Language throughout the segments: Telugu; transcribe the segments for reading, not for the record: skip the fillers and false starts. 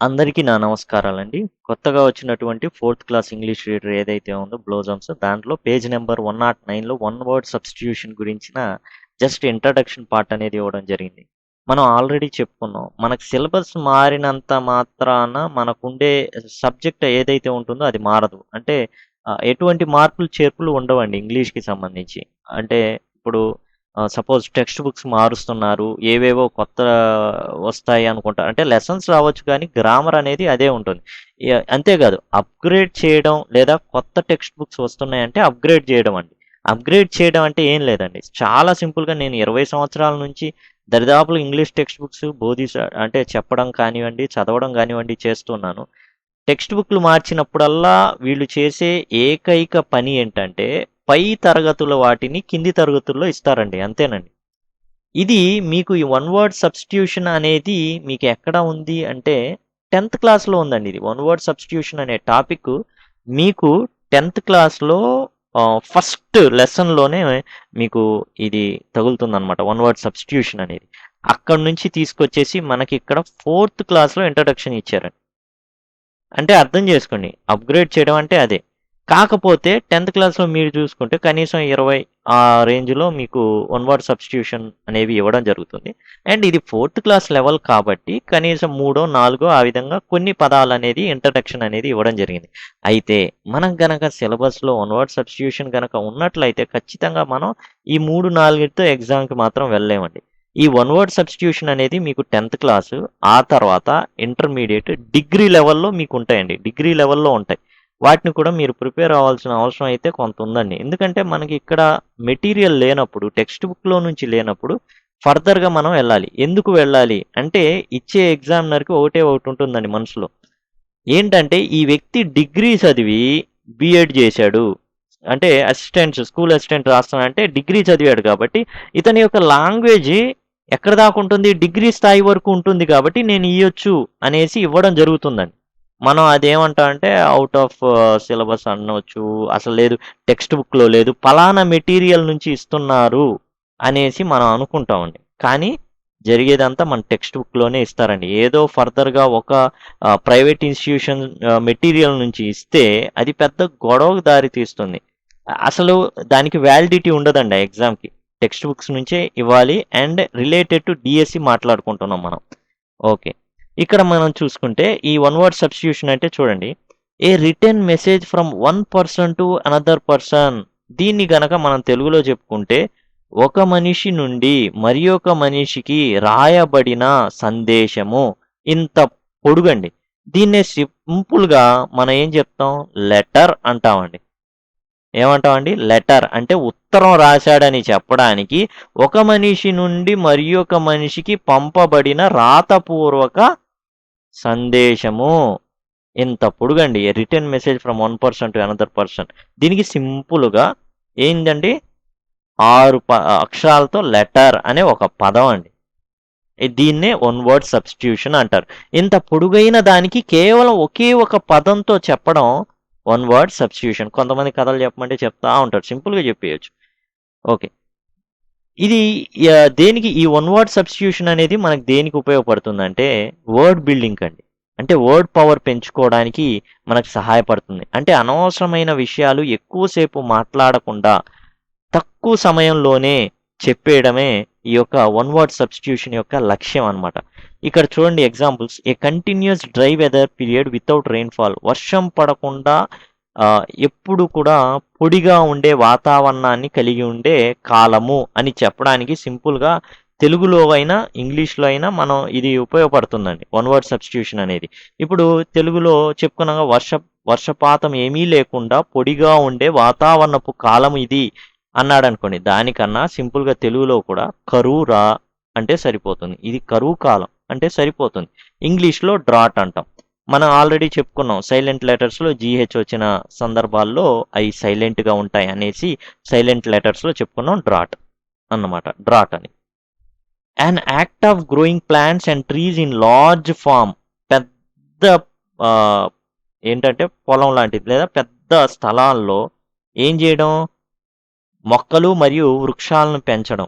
అందరికీ నా నమస్కారాలండి. కొత్తగా వచ్చినటువంటి ఫోర్త్ క్లాస్ ఇంగ్లీష్ రీడర్ ఏదైతే ఉందో బ్లోజమ్స్ దాంట్లో పేజ్ నెంబర్ 109లో వన్ వర్డ్ సబ్స్టిట్యూషన్ గురించిన జస్ట్ ఇంట్రడక్షన్ పార్ట్ అనేది ఇవ్వడం జరిగింది. మనం ఆల్రెడీ చెప్పుకున్నాం. మనకు సిలబస్ మారినంత మాత్రాన మనకుండే సబ్జెక్ట్ ఏదైతే ఉంటుందో అది మారదు. అంటే ఎటువంటి మార్పులు, చేర్పులు ఉండవండి ఇంగ్లీష్‌కి సంబంధించి. అంటే ఇప్పుడు సపోజ్ టెక్స్ట్ బుక్స్ మారుస్తున్నారు. ఏవేవో కొత్త వస్తాయి అనుకుంటా. అంటే లెసన్స్ రావచ్చు కానీ గ్రామర్ అనేది అదే ఉంటుంది. అంతేకాదు అప్‌గ్రేడ్ చేయడం లేదా కొత్త టెక్స్ట్ బుక్స్ వస్తున్నాయంటే అప్‌గ్రేడ్ చేయడం అండి. అప్‌గ్రేడ్ చేయడం అంటే ఏం లేదండి. చాలా సింపుల్‌గా నేను 20 సంవత్సరాల నుంచి దరిదాపులు ఇంగ్లీష్ టెక్స్ట్ బుక్స్ అంటే చెప్పడం కానివ్వండి, చదవడం కానివ్వండి చేస్తున్నాను. టెక్స్ట్ బుక్‌లు మార్చినప్పుడల్లా వీళ్ళు చేసే ఏకైక పని ఏంటంటే, పై తరగతుల వాటిని కింది తరగతుల్లో ఇస్తారండి. అంతేనండి. ఇది మీకు ఈ వన్ వర్డ్ సబ్స్టిట్యూషన్ అనేది మీకు ఎక్కడ ఉంది అంటే 10థ్ క్లాస్‌లో ఉందండి ఇది. వన్ వర్డ్ సబ్స్టిట్యూషన్ అనే టాపిక్ మీకు 10థ్ క్లాస్‌లో ఫస్ట్ లెసన్‌లోనే మీకు ఇది తగులుతుందనమాట. వన్ వర్డ్ సబ్స్టిట్యూషన్ అనేది. అక్కడి నుంచి తీసుకొచ్చేసి మనకిక్కడ 4థ్ క్లాస్‌లో ఇంట్రడక్షన్ ఇచ్చారండి. అంటే అర్థం చేసుకోండి. అప్‌గ్రేడ్ చేయడం అంటే అదే. కాకపోతే 10థ్ క్లాస్‌లో మీరు చూసుకుంటే కనీసం 20 ఆ రేంజ్‌లో మీకు వన్ వర్డ్ సబ్స్టిట్యూషన్ అనేవి ఇవ్వడం జరుగుతుంది. అండ్ ఇది 4థ్ క్లాస్ లెవెల్ కాబట్టి కనీసం మూడో, నాలుగో ఆ విధంగా కొన్ని పదాలనేది ఇంట్రడక్షన్ అనేది ఇవ్వడం జరిగింది. అయితే మనం గనక సిలబస్‌లో వన్ వర్డ్ సబ్స్టిట్యూషన్ గనక ఉన్నట్లయితే ఖచ్చితంగా మనం ఈ 3, 4తో ఎగ్జామ్‌కి మాత్రం వెళ్ళలేమండి. ఈ వన్ వర్డ్ సబ్స్టిట్యూషన్ అనేది మీకు 10థ్ క్లాసు, ఆ తర్వాత ఇంటర్మీడియేట్, డిగ్రీ లెవెల్‌లో మీకు ఉంటాయండి. డిగ్రీ లెవెల్‌లో ఉంటాయి. వాటిని కూడా మీరు ప్రిపేర్ అవ్వాల్సిన అవసరం అయితే కొంత ఉందండి. ఎందుకంటే మనకి ఇక్కడ మెటీరియల్ లేనప్పుడు, టెక్స్ట్ బుక్‌లో నుంచి లేనప్పుడు ఫర్దర్‌గా మనం వెళ్ళాలి. ఎందుకు వెళ్ళాలి? అంటే ఇచ్చే ఎగ్జామినర్‌కి ఒకటే ఒకటి ఉంటుందండి మనసులో. ఏంటంటే ఈ వ్యక్తి డిగ్రీ చదివి బీఎడ్ చేశాడు. అంటే స్కూల్ అసిస్టెంట్ రాస్తున్నాడంటే డిగ్రీ చదివాడు కాబట్టి ఇతని యొక్క లాంగ్వేజ్ ఎక్కడ దాకా ఉంటుంది? డిగ్రీ స్థాయి వరకు ఉంటుంది కాబట్టి నేను ఇయ్యొచ్చు అనేసి ఇవ్వడం జరుగుతుందండి. మనం అదేమంటాం అంటే ఔట్ ఆఫ్ సిలబస్ అనొచ్చు. అసలు లేదు, టెక్స్ట్ బుక్‌లో లేదు. పలానా మెటీరియల్ నుంచి ఇస్తున్నారు అనేసి మనం అనుకుంటామండి. కానీ జరిగేదంతా మన టెక్స్ట్ బుక్‌లోనే ఇస్తారండి. ఏదో ఫర్దర్‌గా ఒక ప్రైవేట్ ఇన్‌స్టిట్యూషన్ మెటీరియల్ నుంచి ఇస్తే అది పెద్ద గొడవకు దారి తీస్తుంది. అసలు దానికి వ్యాలిడిటీ ఉండదండి ఆ ఎగ్జామ్‌కి. టెక్స్ట్ బుక్స్ నుంచే ఇవ్వాలి అండ్ రిలేటెడ్ టు డీఎస్సీ మాట్లాడుకుంటున్నాం మనం. ఓకే. ఇక్కడ మనం చూసుకుంటే ఈ వన్ వర్డ్ సబ్స్టిట్యూషన్ అంటే చూడండి. A written message from one person to another person. దీన్ని గనక మనం తెలుగులో చెప్పుకుంటే ఒక మనిషి నుండి మరియొక మనిషికి రాయబడిన సందేశము. ఇంత పొడుగండి. దీన్నే సింపుల్‌గా మనం ఏం చెప్తాం? లెటర్ అంటామండి. ఏమంటామండి? లెటర్ అంటే ఉత్తరం రాశాడని చెప్పడానికి ఒక మనిషి నుండి మరియొక మనిషికి పంపబడిన రాతపూర్వక సందేశము. ఇంత పొడుగండి. Written message from one person to another person. దీనికి సింపుల్‌గా ఏందండి 6 అక్షరాలతో లెటర్ అనే ఒక పదం అండి. దీన్నే వన్ వర్డ్ సబ్స్టిట్యూషన్ అంటారు. ఇంత పొడుగైన దానికి కేవలం ఒకే ఒక పదంతో చెప్పడం వన్ వర్డ్ సబ్స్టిట్యూషన్. కొంతమంది కథలు చెప్పమంటే చెప్తా ఉంటారు. సింపుల్‌గా చెప్పేయొచ్చు. ఓకే. ఇది దేనికి ఈ వన్ వర్డ్ సబ్స్టిట్యూషన్ అనేది మనకు దేనికి ఉపయోగపడుతుందంటే వర్డ్ బిల్డింగ్ అండి. అంటే వర్డ్ పవర్ పెంచుకోవడానికి మనకు సహాయపడుతుంది. అంటే అనవసరమైన విషయాలు ఎక్కువ సేపు మాట్లాడకుండా తక్కువ సమయంలోనే చెప్పేయడమే ఈ యొక్క వన్ వర్డ్ సబ్స్టిట్యూషన్ యొక్క లక్ష్యం అన్నమాట. ఇక్కడ చూడండి examples. A continuous dry weather period without rainfall. వర్షం పడకుండా ఎప్పుడు కూడా పొడిగా ఉండే వాతావరణాన్ని కలిగి ఉండే కాలము అని చెప్పడానికి సింపుల్‌గా తెలుగులో అయినా, ఇంగ్లీష్‌లో అయినా మనం ఇది ఉపయోగపడుతుందండి. వన్ వర్డ్ సబ్స్టిట్యూషన్ అనేది. ఇప్పుడు తెలుగులో చెప్పుకున్నాంగా వర్షపాతం ఏమీ లేకుండా పొడిగా ఉండే వాతావరణపు కాలం ఇది అన్నాడనుకోండి. దానికన్నా సింపుల్‌గా తెలుగులో కూడా కరువు రా అంటే సరిపోతుంది. ఇది కరువు కాలం అంటే సరిపోతుంది. ఇంగ్లీష్‌లో డ్రాట్ అంటాం. మనం ఆల్రెడీ చెప్పుకున్నాం. సైలెంట్ లెటర్స్‌లో జీహెచ్ వచ్చిన సందర్భాల్లో అయి సైలెంట్‌గా ఉంటాయి అనేసి సైలెంట్ లెటర్స్‌లో చెప్పుకున్నాం డ్రాట్ అన్నమాట. డ్రాట్ అని. An act of growing plants and trees in large farm. పెద్ద ఆహ్, ఏంటంటే పొలం లాంటిది లేదా పెద్ద స్థలాల్లో ఏం చేయడం? మొక్కలు మరియు వృక్షాలను పెంచడం.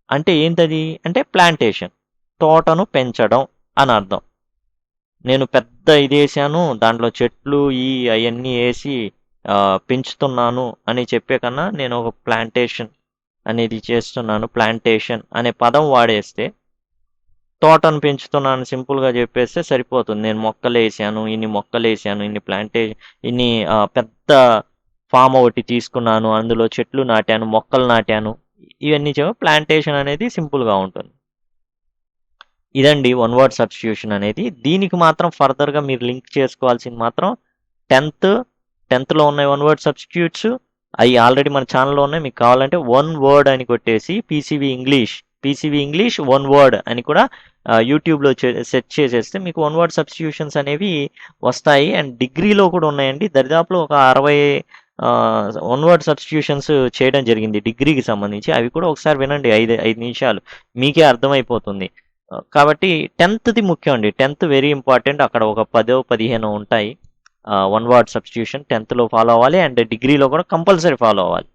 అంటే ఏంటది? అంటే ప్లాంటేషన్. తోటను పెంచడం అని అర్థం. నేను పెద్ద ఇది వేసాను, దాంట్లో చెట్లు అవన్నీ వేసి పెంచుతున్నాను అని చెప్పే కన్నా నేను ఒక ప్లాంటేషన్ అనేది చేస్తున్నాను, ప్లాంటేషన్ అనే పదం వాడేస్తే తోటను పెంచుతున్నాను సింపుల్గా చెప్పేస్తే సరిపోతుంది. నేను మొక్కలు వేసాను, ఇన్ని మొక్కలు వేసాను, ఇన్ని పెద్ద ఫామ్ ఒకటి తీసుకున్నాను, అందులో చెట్లు నాటాను, మొక్కలు నాటాను, ఇవన్నీ ప్లాంటేషన్ అనేది సింపుల్గా ఉంటుంది. ఇదండి వన్ వర్డ్ సబ్స్టిట్యూషన్ అనేది. దీనికి మాత్రం ఫర్దర్గా మీరు లింక్ చేసుకోవాల్సింది మాత్రం టెన్త్లో ఉన్నాయి వన్ వర్డ్ సబ్స్టిట్యూట్స్, అవి ఆల్రెడీ మన ఛానల్లో ఉన్నాయి. మీకు కావాలంటే వన్ వర్డ్ అని కొట్టేసి పీసీవీ ఇంగ్లీష్ వన్ వర్డ్ అని కూడా యూట్యూబ్లో సెర్చ్ చేసేస్తే మీకు వన్ వర్డ్ సబ్స్టిట్యూషన్స్ అనేవి వస్తాయి. అండ్ డిగ్రీలో కూడా ఉన్నాయండి, దరిదాపులో ఒక 60 వన్ వర్డ్ సబ్స్టిట్యూషన్స్ చేయడం జరిగింది డిగ్రీకి సంబంధించి. అవి కూడా ఒకసారి వినండి, 5 నిమిషాలు, మీకే అర్థమైపోతుంది. కాబట్టి 10th ముఖ్యం అండి, 10th వెరీ ఇంపార్టెంట్. అక్కడ ఒక 10-15 ఉంటాయి one word substitution 10th follow అవ్వాలి, అండ్ డిగ్రీలో కూడా కంపల్సరీ ఫాలో అవ్వాలి.